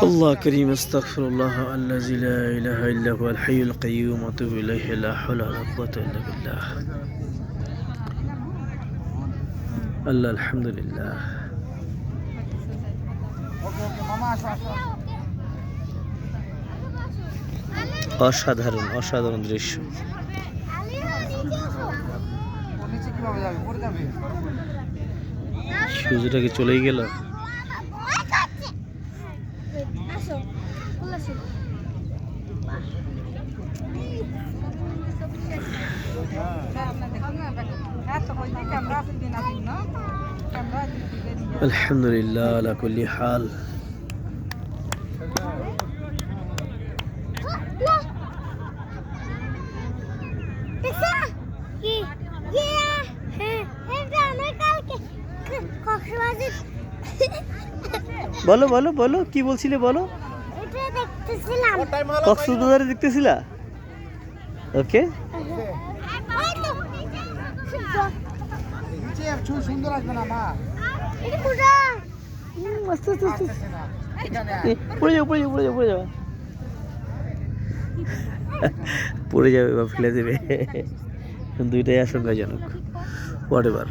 الله كريم استغفر الله الذي لا اله الا هو الحي القيوم واتوب اليه لا حول ولا قوه الا بالله الله الحمد لله অসাধারণ অসাধারণ দৃশ্য সূর্যটা কি চলেই গেল আলহামদুলিল্লাহ আলা কুল্লি হাল বলো বলো বলো কি বলছিলে বলো কক্সবাজারে দেখতেছিলা ওকে সুন্দর আসবে না মা পড়ে যাও পড়ে যাও পড়ে যাও পড়ে যাও পড়ে যাবে বা ফেলে দেবে দুইটাই আশঙ্কাজনক হোয়াট এভার